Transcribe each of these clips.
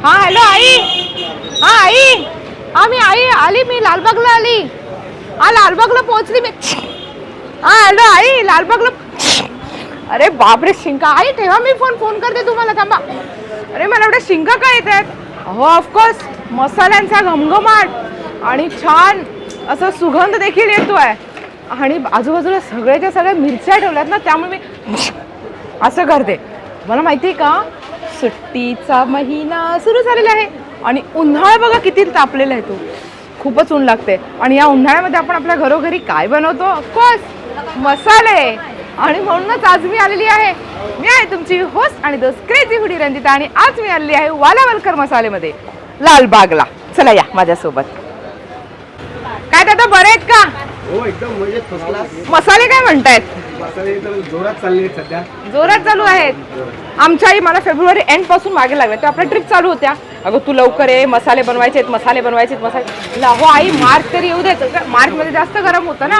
हा हॅलो आई. हा आई. हा मी आई आली, मी लालबागला आली. हा लालबागला पोहोचली मी. हा हॅलो आई लालबागला. अरे बापरे शिंका. आई ठेवा मी फोन करते तुम्हाला, थांबा. अरे मला एवढ्या शिंका काय येत आहेत. हो ऑफकोर्स मसाल्यांचा घमघमाट आणि छान असा सुगंध देखील येतोय. आणि आजूबाजूला सगळ्याच्या सगळ्या मिरच्या ठेवल्यात ना, त्यामुळे मी असं करते. मला माहिती आहे का, सुट्टीचा महिना सुरू झालेला आहे आणि उन्हाळा बघा किती तापलेला आहे. तो खूपच ऊन लागते. आणि या उन्हाळ्यामध्ये आपण आपल्या घरोघरी काय बनवतो, ऑफकोर्स मसाले. आणि म्हणूनच आज मी आलेली आहे. मी आहे तुमची होस्ट आणि दोस्त क्रेझी फूडी रंजिता. आणि आज मी आलेली आहे वालावलकर मसालेमध्ये लालबागला. चला या माझ्यासोबत. काय दादा बरे आहेत का? हो एकदम मजेत, फर्स्ट क्लास. मसाले काय म्हणतायत? मसाले तर जोरात चालले आहेत सध्या. जोरात चालू आहेत. आमच्या आई मला फेब्रुवारी एंड पासून मागे लागल्या. त्या आपल्या ट्रिप चालू होत्या. अगं तू लवकर ये, मसाले बनवायचे आहेत, मसाले बनवायचे आहेत, मसाले. हो आई मार्च तरी येऊ देत. मार्च मध्ये जास्त गरम होतं ना,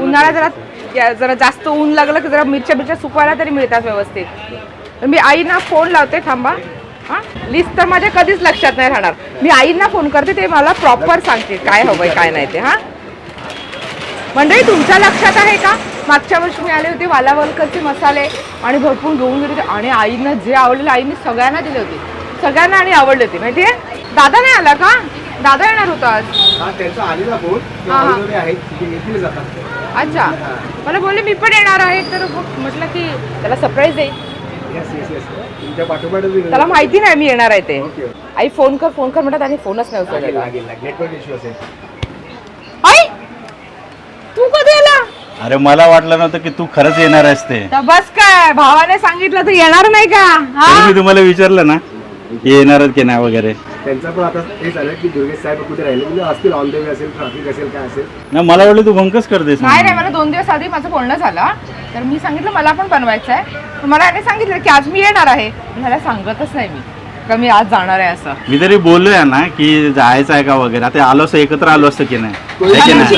उन्हाळ्यात जरा जास्त ऊन लागलं की जरा मिरच्या सुकवायला तरी मिळतात व्यवस्थित. तर मी आईना फोन लावते, थांबा. हां लिस्ट तर माझ्या कधीच लक्षात नाही राहणार. मी आईंना फोन करते, ते मला प्रॉपर सांगते काय हवंय काय नाही ते. हां मंडळी तुमच्या लक्षात आहे का, मागच्या वर्षी मी आले होते वालावलकरचे मसाले आणि भरपूर घेऊन गेले होते. आणि आईंना जे आवडलेलं आईने सगळ्यांना दिले होते, सगळ्यांना आणि आवडले होते. माहितीये दादा नाही आला का? दादा येणार होता आज. हा त्यांचा आलेला फोन आहेत ते येतील जातात. अच्छा मला बोलले मी पण येणार आहे. तर म्हटलं की त्याला सरप्राईज देईल. यस यस यस तुमच्या पाठोपाठच त्याला माहिती नाही मी येणार आहे ते. आई फोन कर म्हणतात आणि फोनच नाही उचलला. नेटवर्क इश्यू असेल. आई तू कधी आला? अरे मला वाटलं नव्हतं की तू खरंच येणार आहेस ते. तर बस काय भावाने सांगितलं तर येणार नाही का? तरी मी तुम्हाला विचारलं ना की येणार की नाही वगैरे. त्यांचा पण आता हे झालं की दुर्गेश साहेब कुठे राहिले, म्हणजे असतील ऑन द वे असेल, ट्रॅफिक असेल, काय असेल. ना मला वाटलं तू भंकच करतेस. नाही मला 2 दिवस आधी माझं बोलणं झालं. तर मी सांगितलं मला पण बनवायचं आहे. मला याने सांगितलं की आज मी येणार आहे. मला सांगतच नाही मी का मी आज जाणार आहे असं. मी तरी बोललोय ना की जायचं आहे का वगैरे. आता आलो असं एकत्र आलो असतं की नाही.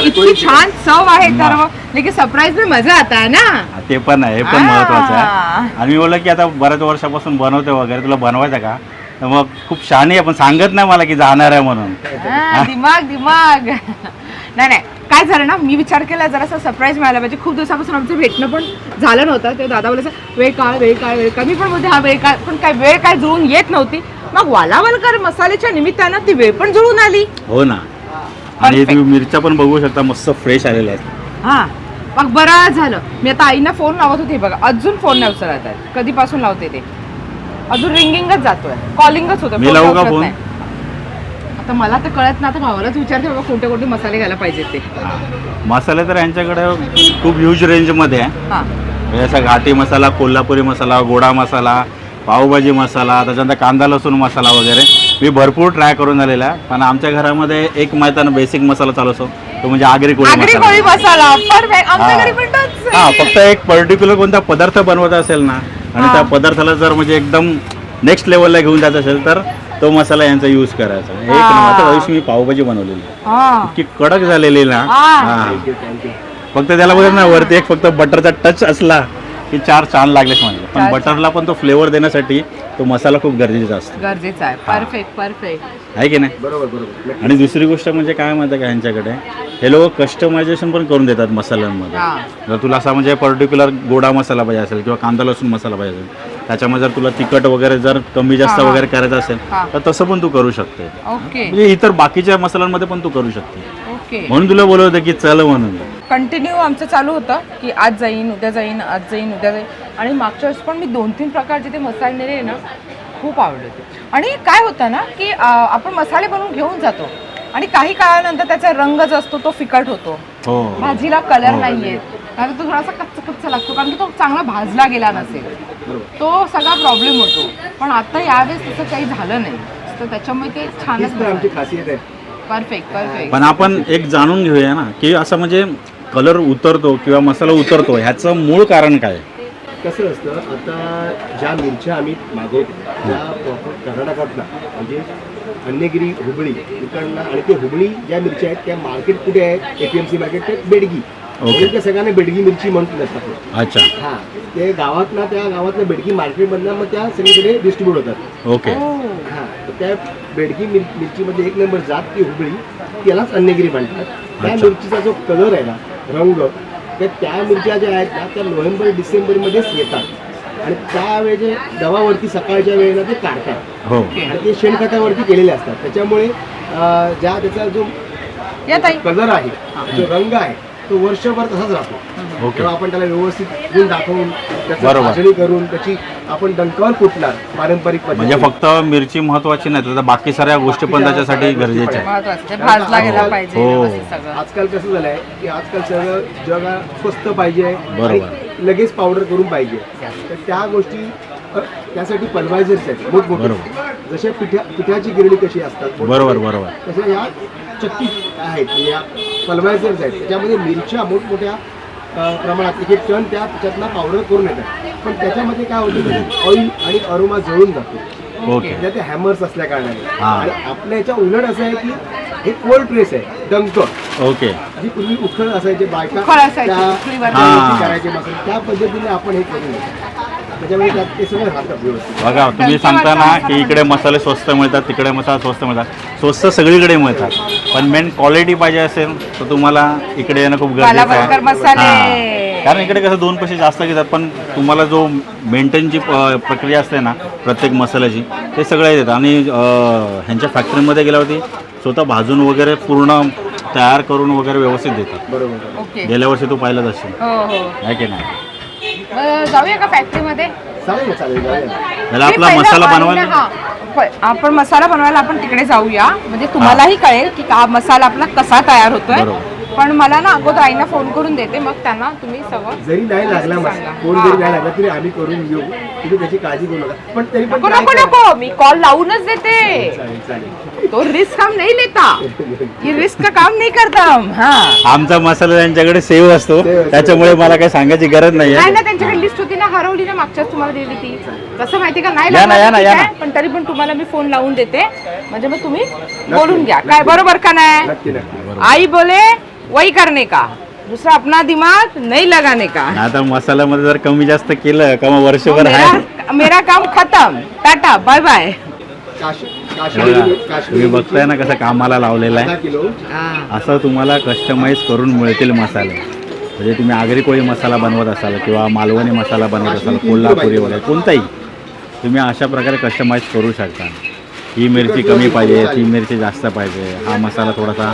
इतकी छान चव आहे तर लेकिन सरप्राईज में मजा आता है ना. ते पण आहे, हे पण महत्वाचं आहे. आणि मी बोललो की आता बऱ्याच वर्षापासून बनवते वगैरे, तुला बनवायचं का? तर मग खूप शहाणी आहे, पण सांगत नाही मला की जाणार आहे म्हणून. दिमाग नाही काय झालं ना, मी विचार केला जरासा सरप्राईज मिळाला पाहिजे. खूप दिवसापासून आमचं भेटणं पण झालं नव्हतं. ते दादा बोलायचं वेळ काळ. मी पण बोलते हा वेळ काळ, पण काय वेळ काय जुळून येत नव्हती. मग वालावलकर मसाल्याच्या निमित्तानं ती वेळ पण जुळून आली. हो ना. आणि तुम्ही मिरच्या पण बघू शकता, मस्त फ्रेश आलेल्या आहेत. हा मग बरं झालं. मी आता आईना फोन लावत होते बघा, अजून फोन नाही उचलत आहे. कधीपासून लावते ते, अजून रिंगिंगच जातोय, कॉलिंगच होतं. मी लावू का फोन? आता मला तर कळत ना, आता भावालाच विचारते बाबा कोणते कोणते मसाले घ्यायला पाहिजेत ते. मसाले तर यांच्याकडे खूप ह्यूज रेंजमध्ये आहे. हां असा घाटी मसाला, कोल्हापुरी मसाला, गोडा मसाला, पावभाजी मसाला, त्याच्यानंतर कांदा लसूण मसाला वगैरे मी भरपूर ट्राय करून झालेला आहे. पण आमच्या घरामध्ये एक माहिती बेसिक मसाला चालू असतो, तो म्हणजे आगरी कोळी मसाला. हां फक्त एक पर्टिक्युलर कोणता पदार्थ बनवत असेल ना, आणि त्या पदार्थाला जर म्हणजे एकदम नेक्स्ट लेवलला घेऊन जायचं असेल तर तो मसाला यांचा यूज करायचा. एक आता दिवशी मी पावभाजी बनवलेली, इतकी कडक झालेली ना. फक्त त्याला बघत ना वरती एक फक्त बटरचा टच असला की चार छान लागलेच म्हणजे. पण बटरला पण तो फ्लेवर देण्यासाठी तो मसाला खूप गरजेचा असतो. गरजेचा आहे. परफेक्ट आहे की नाही? बरोबर. आणि दुसरी गोष्ट म्हणजे काय माहिती आहे का, यांच्याकडे हे लोक कस्टमायझेशन पण करून देतात मसाल्यांमध्ये. जर तुला असा म्हणजे पर्टिक्युलर गोडा मसाला पाहिजे असेल किंवा कांदा लसूण मसाला पाहिजे असेल, त्याच्यामध्ये जर तुला तिखट वगैरे जर कमी जास्त वगैरे करायचं असेल तर तसं पण तू करू शकते. ओके. इतर बाकीच्या मसाल्यांमध्ये पण तू करू शकते. ओके. म्हणून तुला बोलत होतं की चल म्हणून. कंटिन्यू आमचं चालू होतं की आज जाईन उद्या जाईन. आणि मागच्या वेळेस पण मी 2-3 प्रकारचे ते मसाले नेले ना, खूप आवडले होते. आणि काय होतं ना की आपण मसाले बनवून घेऊन जातो आणि काही काळानंतर त्याचा रंग जो असतो तो फिकट होतो. भाजीला कलर नाही येत, कारण तो थोडासा कच्चा लागतो, कारण की तो चांगला भाजला गेला नसेल, तो सगळा प्रॉब्लेम होतो. पण आता यावेळेस तसं काही झालं नाही, तर त्याच्यामुळे ते छानच आमची खासियत आहे. परफेक्ट. पण आपण एक जाणून घेऊया ना की असं म्हणजे कलर उतरतो किंवा मसाला उतरतो, ह्याचं मूळ कारण काय? कसं असतं, आता ज्या मिरच्या आम्ही मागवतो त्या प्रॉपर कर्नाटकातला म्हणजे अन्यगिरी हुबळी इकडनं, आणि ते हुबळी ज्या मिरच्या आहेत त्या मार्केट कुठे आहे, APMC मार्केट ते बेडगी. त्या सगळ्यांना बेडगी मिरची म्हणत नसतात. अच्छा. हां ते गावातला, त्या गावातल्या बेडगी मार्केटमधनं मग त्या सगळीकडे डिस्ट्रीब्यूट होतात. ओके. हां त्या बेडगी मिरचीमध्ये एक नंबर जात ती हुबळी, त्यालाच अन्नगिरी म्हणतात. त्या अच्छा. मिरचीचा जो कलर आहे ना, रंग, त्या मिरच्या ज्या आहेत ना त्या नोव्हेंबर डिसेंबरमध्येच येतात आणि त्यावेळेचे दवावरती सकाळच्या वेळेला ते काढतात हो आणि ते शेणखतावरती केलेले असतात. त्याच्यामुळे ज्या त्याचा जो या ताई कलर आहे, जो रंग आहे, तो वर्षभर तसाच राहतो. ओके तेव्हा आपण त्याला व्यवस्थित गुण दाखवून त्याची बरोबर. भाजणी करून त्याची आपण डंकावर कुटणार पारंपरिक म्हणजे पद्धतीने. फक्त मिरची महत्वाची नाही तर बाकी साऱ्या गोष्टी पण त्याच्यासाठी गरजेच्या आहेत. महत्वाचं ते भाजला गेला पाहिजे हो. व्यवस्थित सगळं. आजकाल कसं झालंय की आजकाल सगळं जग स्वस्त पाहिजे बरोबर. आणि लगेच पावडर करून पाहिजे. तर त्या गोष्टी त्यासाठी पल्वायझर्स आहेत मोठमोठे. बरोबर. जसे पिठाची गिरणी कशी असतात बरोबर बरोबर तशा या चक्की आहेत, म्हणजे या पल्वायझर्स आहेत. त्याच्यामध्ये मिरच्या मोठमोठ्या प्रमाणात एक एक टन त्याच्यातनं पावडर करून येतात. पण त्याच्यामध्ये काय होतं, ऑइल आणि अरोमा जळून जातो. ओके त्याच्यात ते हॅमर्स असल्या कारणाने. हा. आणि आपल्या याच्या उलट असं आहे की हे कोल्ड प्रेस आहे, डंक, ओके जी पूर्वी उखळ असायचे, बायका उखळ असायची, त्या- उखळीवर हा. करायचे मसाले, त्या पद्धतीने आपण हे करून घेतो. त्याच्यामुळे त्यात ते सगळं राहतं व्यवस्थित. बघा तुम्ही सांगता ना की इकडे मसाले स्वस्त मिळतात तिकडे मसाले स्वस्त मिळतात. स्वस्त सगळीकडे मिळतात पण मेन क्वालिटी पाहिजे असेल तर तुम्हाला इकडे येणं खूप गरजेचं कालावरकर आहे. मसाले. हां. कारण इकडे कसं 2 पैसे जास्त घेतात पण तुम्हाला जो मेंटेनची प्रक्रिया असते ना प्रत्येक मसाल्याची ते सगळं येतात. आणि ह्यांच्या फॅक्टरीमध्ये गेल्यावरती स्वतः भाजून वगैरे पूर्ण तयार करून वगैरे व्यवस्थित देतात. बरोबर. ओके. गेल्या वर्षी तू पाहिलंच असेल हो हो. आहे की नाही. जाऊया का फॅक्टरीमध्ये? चालेल ना, चालेल जाऊया. त्याला मी आपला पहिलं मसाला आणि बनवायला ना, आपण मसाला बनवायला आपण तिकडे जाऊया म्हणजे तुम्हालाही कळेल की का मसाला आपला कसा तयार होतोय. बरोबर. पण मला ना अगोदर आईना फोन करून देते मग त्यांना तुम्ही सगळं जरी नाही लागला सांगा. मसाला, कोण जरी नाही लागला तरी आम्ही करून घेऊ. तुम्ही त्याची काळजी करू नका. पण तरी पण नको try नको करा. नको मी कॉल लावूनच देते. चालेल चालेल. तो रिस्क हम नहीं लेता, ये रिस्क का काम नहीं करता हम. हाँ आमचा मसाला त्यांच्याकडे सेव्ह असतो त्याच्यामुळे मला काही सांगायची गरज नाही नाहीये. ना त्यांच्याकडे लिस्ट होती ना, हरवली ना, मागच्याच तुम्हाला दिली ती. कसं माहिती का, नाही या ना, लागणार या ना, ठीक या आहे, पण तरी पण तुम्हाला मी फोन लावून देते म्हणजे मग तुम्ही बोलून घ्या. काय बरोबर का नाही? नक्की नक्की. आई बोले वही करने का, दूसरा अपना दिमाग नहीं लगाने का. आता मसाल्यामध्ये जर कमी जास्त केलं का मग वर्षभर आहे. मेरा काम खत्म, टाटा बाय बाय. तुम्ही बघताय ना कसं कामाला लावलेलं आहे. 10 किलो. असं तुम्हाला कस्टमाइज करून मिळतील मसाले. म्हणजे तुम्ही आगरी कोळी मसाला बनवत असाल किंवा मालवणी मसाला बनवत असाल, कोल्हापुरी वगैरे कोणताही तुम्ही अशा प्रकारे कस्टमाइज करू शकता. ही मिरची कमी पाहिजे, ती मिरची जास्त पाहिजे, हा मसाला थोडासा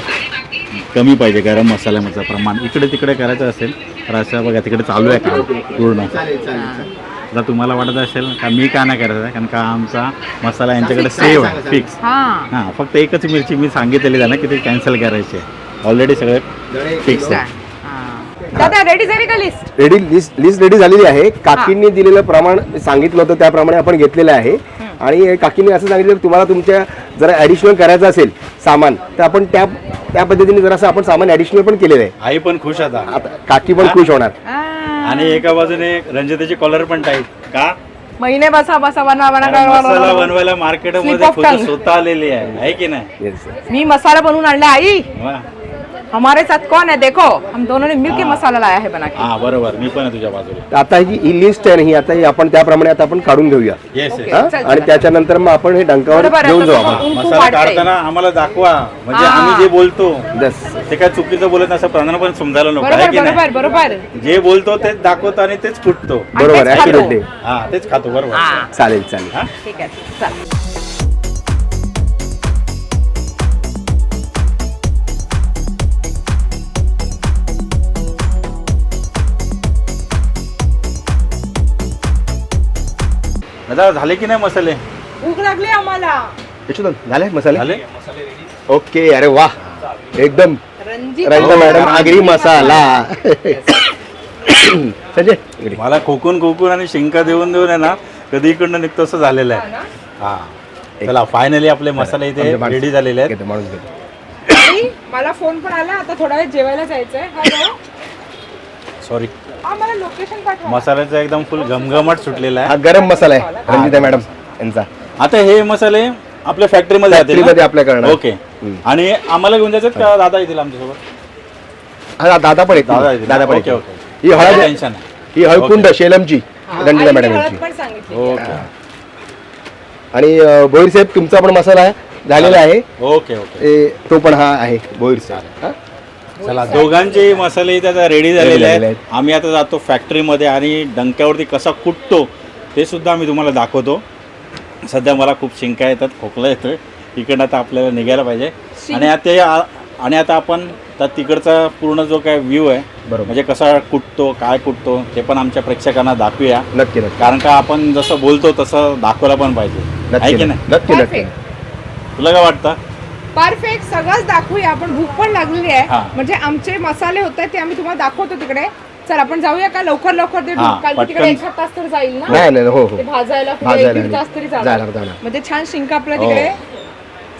कमी पाहिजे, गरम मसाल्याचं प्रमाण इकडे तिकडे करायचं असेल तर असं बघा तिकडे चालू आहे काम पूर्ण. चालेल चालेल. आता तुम्हाला वाटत असेल का मी का नाही करायचं, कारण का आमचा मसाला यांच्याकडे सेव्ह आहे फिक्स. हा हां फक्त एकच मिरची मी सांगितलेली आहे ना की ती कॅन्सल करायची आहे. ऑलरेडी सगळे फिक्स आहे. दादा रेडी झाली का लिस्ट? रेडी लिस्ट रेडी झालेली आहे. काकींनी दिलेलं प्रमाण सांगितलं होतं त्याप्रमाणे आपण घेतलेलं आहे. आणि काकींनी असं सांगितलं की तुम्हाला तुमच्या जरा ॲडिशनल करायचं असेल सामान तर आपण त्या पद्धतीने जरासं आपण सामान ॲडिशनल पण केलेलं आहे. आई पण खुश आता आता काकी पण खुश होणार. आणि एका बाजूने रंजिताची कॉलर पण टाईट का महिने बसा बसा बनवा कारण मसाला बनवा. बनवायला मार्केटमध्ये Slip of खुद tongue. स्वतः आलेली आहे की नाही. Yes, sir. मी मसाला बनवून आणला आई. वा. हमारे साथ कौन है देखो, हम दोनों ने मिलके मसाला लाया है बना के. हा बरोबर मी पण आहे तुझ्या बाजूला. तर आता ही लिस्ट आहे ना, ही आता ही आपण त्याप्रमाणे आता आपण काढून घेऊया. Yes okay. हा? चल, आणि चल. त्याच्यानंतर मग आपण हे डंकावर बरोबर, घेऊन आता जाऊ समोर आपण. ऊन खूप मसाला वाटतंय. काढताना आम्हाला दाखवा म्हणजे हा. आम्ही जे बोलतो Yes. ते काय चुकीचं बोलत असं प्राण्यांना पण समजायला नको आहे बरोबर की नाही. बरोबर बरोबर. जे बोलतो तेच दाखवतो आणि तेच फुटतो. आणि बरोबर तेच आहे, खातो. ऍक्युरेटली. हा तेच खातो बरोबर. हा. चालेल चालेल. हा? ठीक आहे चल. दादा झाले की नाही मसाले? भूक लागली आम्हाला. यशोधन झाले मसाले? झाले. ओके. अरे वा एकदम रणजित रंजिता मॅडम आगरी मसाला. संजय इकडे. मला खोकून आणि शिंका देऊन देऊन आहे ना कधी इकडनं निघतो असं झालेलं आहे. हा चला फायनली आपले मसाले इथे आमचे माणसं. रेडी झालेले आहेत. घेतो, माणूस घेतो. आई, मला फोन पण आला आता थोडा वेळ जेवायला जायचंय. हॅलो सॉरी हा मला लोकेशन पाठवा. मसाल्याचा एकदम फुल घमघमाट सुटलेला हा आहे. गरम मसाला आहे रंजिता मॅडम यांचा. आता हे मसाले आपल्या फॅक्टरीमध्ये फॅक्टरीमध्ये आपल्याकडे ओके. आणि आम्हाला घेऊन जायचं का दादा येतील आमच्यासोबत? हा दादा पण दादा येतील. येतील. दादा पण ओके येतील. ओके ही हळद टेन्शन नाही. ही हळकुंड शेलमची हा, रंजिता आईने मॅडम हळद यांची. पण सांगितली. ओके आणि भोईर साहेब तुमचा पण मसाला झालेला आहे. Okay okay. तो पण हा आहे भोईर साहेब. चला दोघांचे मसाले इथे आता रेडी झालेले झालेले आहेत. आम्ही आता जातो फॅक्टरीमध्ये आणि डंक्यावरती कसा कुटतो ते सुद्धा आम्ही तुम्हाला दाखवतो. सध्या मला खूप शिंका येतात, खोकला येतोय, इकडनं आता आपल्याला निघायला पाहिजे. आणि आता आपण त्या तिकडचा पूर्ण जो काय व्ह्यू आहे बरोबर म्हणजे कसा कुटतो काय कुटतो ते पण आमच्या प्रेक्षकांना दाखवूया. नक्की नक्की कारण का आपण जसं बोलतो तसं दाखवायला पण पाहिजे आहे की नाही. नक्की नक्की. तुला काय वाटतं? परफेक्ट सगळंच दाखवूया आपण. भूक पण लागलेली हा. आहे. म्हणजे आमचे मसाले होत आहेत ते आम्ही तुम्हाला दाखवतो तिकडे. चल आपण जाऊया का लवकर ते हा, कारण पटकन. तिकडे 1 तास तर जाईल ना. नाही हो हो ते भाजायला भाजायला 1-1.5 तास तरी जाणार जाणार. म्हणजे छान शिंका आपल्या हो. तिकडे.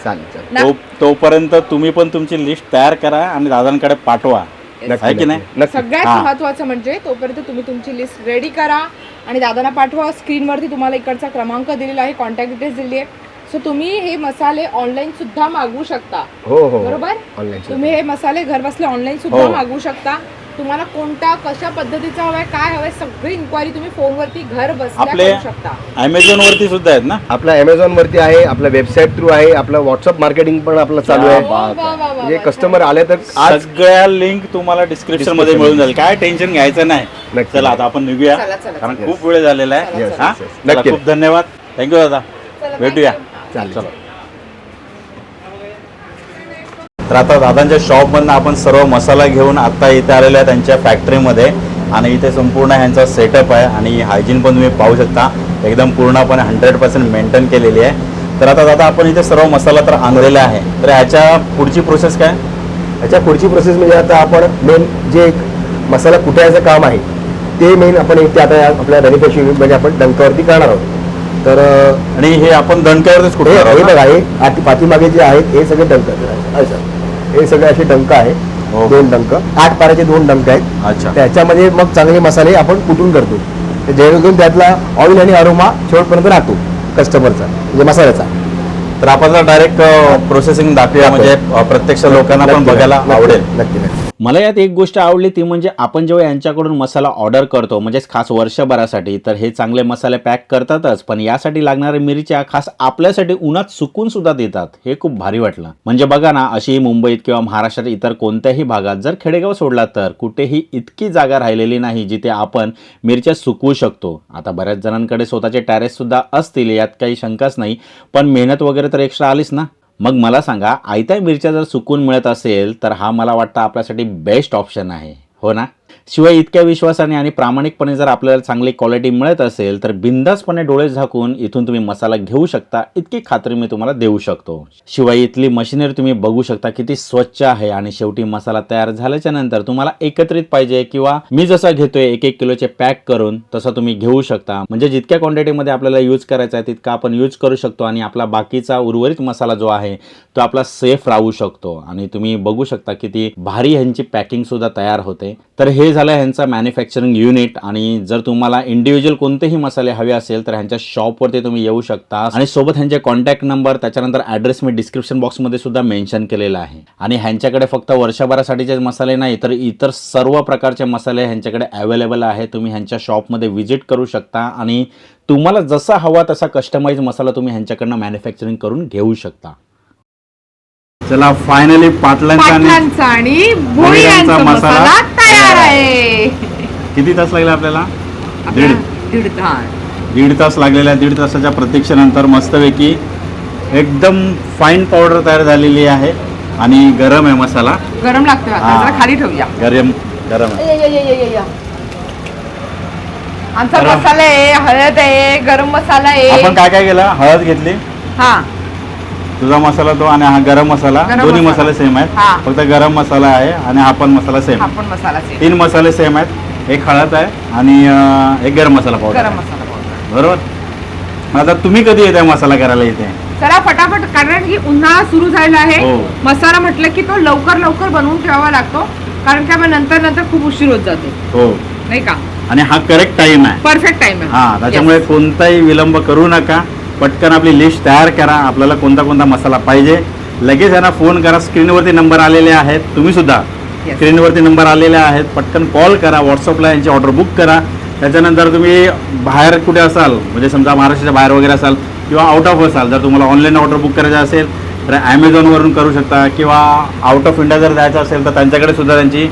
चालेल तोपर्यंत तुम्ही पण तुमची लिस्ट तयार करा आणि दादांकडे पाठवा आहे की नाही. नक्की. सगळ्यात हा. महत्वाचं म्हणजे तोपर्यंत तुम्ही तुमची लिस्ट रेडी करा आणि दादांना पाठवा. स्क्रीनवरती तुम्हाला इकडचा क्रमांक दिलेला आहे, कॉन्टॅक्ट डिटेल्स दिली आहे. सो तुम्ही हे मसाले ऑनलाईन सुद्धा मागवू शकता. हो हो बरोबर. ऑनलाईन तुम्ही हे मसाले घर बसल्या ऑनलाईन सुद्धा हो. मागवू शकता. तुम्हाला कोणता कशा पद्धतीचा हवाय काय हवाय सगळी इन्क्वायरी तुम्ही फोनवरती घर बसल्या आपले करू शकता. अमेझॉन वरती सुद्धा आहेत ना. आपला अमेझॉन वरती आहे, आपला वेबसाईट थ्रू आहे, आपला व्हॉट्सअप मार्केटिंग पण आपलं चालू आहे. वा, वा, वा, म्हणजे वा, कस्टमर आले तर आज सगळ्या लिंक तुम्हाला डिस्क्रिप्शन मध्ये मिळून जाईल. काय टेन्शन घ्यायचं नाही. नक्की. चला आता आपण निघूया चला, चला, कारण चला. खूप वेळ झालेला आहे. Yes, हा? yes, yes. चला, नक्की. खूप धन्यवाद. थँक्यू दादा. चला, भेटूया. चालेल. चला. तर आता दादांच्या शॉपमधनं आपण सर्व मसाला घेऊन आता इथे आलेलो आहे त्यांच्या फॅक्टरीमध्ये आणि इथे संपूर्ण ह्यांचा सेटअप आहे आणि हायजीन पण तुम्ही पाहू शकता एकदम पूर्णपणे 100% मेंटेन केलेली आहे. तर आता दादा आपण इथे सर्व मसाला तर आणलेला आहे, तर ह्याच्या पुढची प्रोसेस काय? ह्याच्या पुढची प्रोसेस म्हणजे आता आपण मेन जे मसाला कुटायचं काम आहे ते मेन आपण इथे आता आपल्या मॅन्युफॅक्चरिंग म्हणजे आपण डंकावरती करणार आहोत. तर आणि हे आपण दणक्यावरच हे कुठे हे बघा हे पाठीमागे जे आहेत हे सगळे डंक हे सगळे असे डंक आहेत. हो. 2 डंक 8 पाऱ्याचे 2 डंक आहेत. अच्छा. त्याच्यामध्ये मग चांगले मसाले आपण कुटून करतो जेणेकरून त्यातला ऑइल आणि अरोमा शेवटपर्यंत राहतो कस्टमरचा म्हणजे मसाल्याचा. तर आपण डायरेक्ट प्रोसेसिंग दाखवूया म्हणजे प्रत्यक्ष लोकांना पण नक्की, बघायला नक्की, आवडेल. नक्की नक्की. मला यात एक गोष्ट आवडली ती म्हणजे आपण जेव्हा यांच्याकडून मसाला ऑर्डर करतो म्हणजेच खास वर्षभरासाठी तर हे चांगले मसाले पॅक करतातच पण यासाठी लागणाऱ्या मिरच्या खास आपल्यासाठी उन्हात सुकून सुद्धा देतात. हे खूप भारी वाटलं. म्हणजे बघा ना अशी मुंबईत किंवा महाराष्ट्रात इतर कोणत्याही भागात जर खेडेगाव सोडला तर कुठेही इतकी जागा राहिलेली नाही जिथे आपण मिरच्या सुकवू शकतो. आता बऱ्याच जणांकडे स्वतःचे टॅरेस सुद्धा असतील यात काही शंकाच नाही पण मेहनत वगैरे तर एक्स्ट्रा आलीच ना. मग मला सांगा आयत्या मिरच्या जर सुकून मिळत असेल तर हा मला वाटतं आपल्यासाठी बेस्ट ऑप्शन आहे हो ना. शिवाय इतक्या विश्वासाने आणि प्रामाणिकपणे जर आपल्याला चांगली क्वालिटी मिळत असेल तर बिंदासपणे डोळे झाकून इथून तुम्ही मसाला घेऊ शकता इतकी खात्री मी तुम्हाला देऊ शकतो. शिवाय इथली मशिनरी तुम्ही बघू शकता किती स्वच्छ आहे आणि शेवटी मसाला तयार झाल्याच्या नंतर तुम्हाला एकत्रित पाहिजे किंवा मी जसा घेतोय 1-1 किलोचे पॅक करून तसं तुम्ही घेऊ शकता. म्हणजे जितक्या क्वांटिटीमध्ये आपल्याला यूज करायचा आहे तितका आपण यूज करू शकतो आणि आपला बाकीचा उर्वरित मसाला जो आहे तो आपला सेफ राहू शकतो. आणि तुम्ही बघू शकता किती भारी ह्यांची पॅकिंग सुद्धा तयार होते. तर हे झालं ह्यांचा मॅन्युफॅक्चरिंग युनिट. आणि जर तुम्हाला इंडिव्हिज्युअल कोणतेही मसाले हवे असेल तर ह्यांच्या शॉपवरती तुम्ही येऊ शकता आणि सोबत ह्यांचे कॉन्टॅक्ट नंबर त्याच्यानंतर ॲड्रेस मी डिस्क्रिप्शन बॉक्समध्ये सुद्धा मेन्शन केलेला आहे. आणि ह्यांच्याकडे फक्त वर्षभरासाठीचे मसाले नाही तर इतर सर्व प्रकारचे मसाले ह्यांच्याकडे अवेलेबल आहे. तुम्ही ह्यांच्या शॉपमध्ये व्हिजिट करू शकता आणि तुम्हाला जसा हवा तसा कस्टमाइज मसाला तुम्ही ह्यांच्याकडनं मॅन्युफॅक्चरिंग करून घेऊ शकता. चला फायनली पाटलांचा आणि भुईयांचा मसाला तयार आहे. किती तास लागला आपल्याला? दीड तास. 1.5 तास लागलेल्या 1.5 तासाच्या प्रतीक्षेनंतर मस्तपैकी एकदम फाईन पावडर तयार झालेली आहे आणि गरम आहे मसाला. गरम लागतोय आता हा. जरा खाली ठेवूया. गरम आहे. आमचा गरम. मसाला आहे हळद आहे गरम मसाला आहे. आपण काय काय केलं? हळद घेतली, हा तुझा मसाला तो आणि हा गरम मसाला. गरम दोन्ही मसाला. मसाले सेम आहेत. हा. फक्त गरम मसाला आहे आणि हा पण मसाला सेम. हा पण मसाला आहे. 3 मसाले सेम आहेत. एक हळद आहे आणि एक गरम मसाला पावडर गरम आहे. मसाला पावडर. बरोबर. आता तुम्ही कधी येताय मसाला करायला इथे? चला फटाफट कारण की उन्हाळा सुरू झाला आहे. हो. मसाला म्हटलं की तो लवकर बनवून ठेवावा लागतो कारण की मग नंतर खूप उशीर होत जातो हो नाही का. आणि हा करेक्ट टाइम आहे. परफेक्ट टाइम आहे. हा त्याच्यामुळे कोणताही विलंब करू नका. पटकन आपली लिस्ट तयार करा. आपल्याला कोणता कोणता मसाला पाहिजे लगेच यांना फोन करा. स्क्रीनवरती नंबर आलेले आहेत. तुम्ही सुद्धा Yes. स्क्रीनवरती नंबर आलेले आहेत. पटकन कॉल करा. व्हॉट्सअपला यांची ऑर्डर बुक करा. त्याच्यानंतर तुम्ही बाहेर कुठे असाल म्हणजे समजा महाराष्ट्राच्या बाहेर वगैरे असाल किंवा आउट ऑफ असाल, जर तुम्हाला ऑनलाईन ऑर्डर बुक करायचं असेल तर ॲमेझॉनवरून करू शकता, किंवा आउट ऑफ इंडिया जर जायचं असेल तर त्यांच्याकडे सुद्धा त्यांची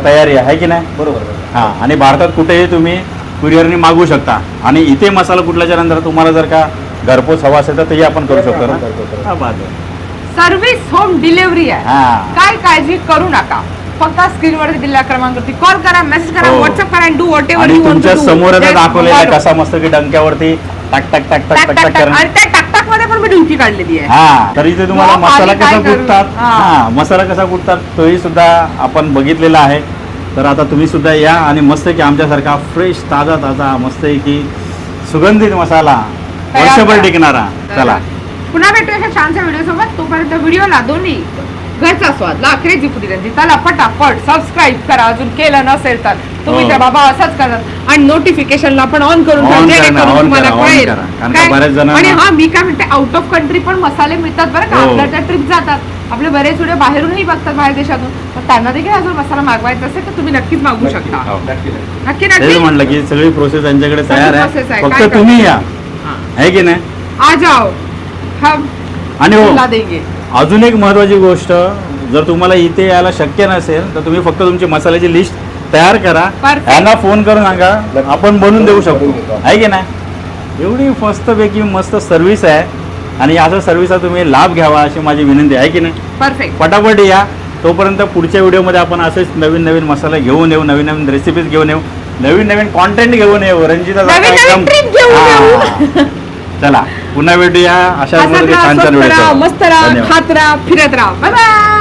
तयारी आहे की नाही. बरोबर. हां, आणि भारतात कुठेही तुम्ही कुरिअरनी मागवू शकता. आणि इथे मसाला कुठल्याच्या नंतर तुम्हाला जर का घरपोच हवा असेल तर तेही आपण करू शकतो ना. हां, बात आहे. सर्व्हिस होम डिलिव्हरी आहे. हां. काय काळजी करू नका, फक्त स्क्रीनवरती दिलेल्या क्रमांकावरती कॉल करा, मेसेज करा, हो. व्हॉट्सअप करा, डू व्हॉट एव्हर आणि यू तुमच्या समोर आता दाखवलेलं आहे आणि कसा मस्त की डंक्यावरती टाक टाक टाक टाक टाक टाक करणं. त्या टाकटाक मध्ये पण मी डुंकी काढलेली आहे. हा, तर इथे तुम्हाला हो, मसाला आणि काय कसा करू? कुटतात, हा. हा मसाला कसा कुटतात तोही सुद्धा आपण बघितलेला आहे. तर आता तुम्ही सुद्धा या आणि मस्त की आमच्यासारखा फ्रेश ताजा ताजा मस्त की सुगंधित मसाला तयार वर्षभर करा. टिकणारा. चला, पुन्हा भेटूया अशा छानशा व्हिडिओ सोबत. तोपर्यंत व्हिडिओला दोन्ही घरचा स्वाद लाकरेची पुटी त्यांची त्याला पटापट सबस्क्राईब करा अजून केलं नसेल तर. तुम्ही हो. त्या बाबा असंच करतात आणि नोटिफिकेशनला पण ऑन करून ठेवा, On करा, जेणेकरून on तुम्हाला करा, on कळेल. करा. कारण काय? का बऱ्याच जणांना- आणि हा मी काय म्हणते, आउट ऑफ कंट्री पण मसाले मिळतात बरं का. हो. आपल्या त्या ट्रिप जातात, आपले बरेच व्हिडिओ बाहेरूनही बघतात, बाहेर देशातून. तर त्यांना देखील हा जर मसाला मागवायचा असेल तर तुम्ही नक्कीच मागवू शकता. हो. नक्की तेच नक्की म्हटलं की सगळी प्रोसेस त्यांच्याकडे सगळी तयार process आहे, आहे. फक्त काय तुम्ही या, आहे की नाही. आ जाओ हम आणि हो, तुला देंगे. अजून एक महत्त्वाची गोष्ट, जर तुम्हाला इथे यायला शक्य नसेल तर तुम्ही फक्त तुमची मसाल्याची लिस्ट तयार करा, Perfect. यांना फोन करून सांगा, आपण बनवून देऊ शकतो, आहे की नाही. एवढी मस्तपैकी मस्त सर्व्हिस आहे आणि याचा सर्व्हिसचा तुम्ही लाभ घ्यावा अशी माझी विनंती आहे की नाही. परफेक्ट. पटापट या. तोपर्यंत पुढच्या व्हिडिओमध्ये आपण असेच नवीन नवीन मसाले घेऊन येऊ, नवीन नवीन रेसिपीज घेऊन येऊ, नवीन नवीन कॉन्टेंट घेऊन येऊ. रंजिता नवीन नवीन trip घेऊन येऊ. चला, पुन्हा भेटूया अशाच हसत छान राहा, छान स्वस्त राहा, व्हिडिओ. मस्त राहा, खात राहा, फिरत राहा. Bye bye.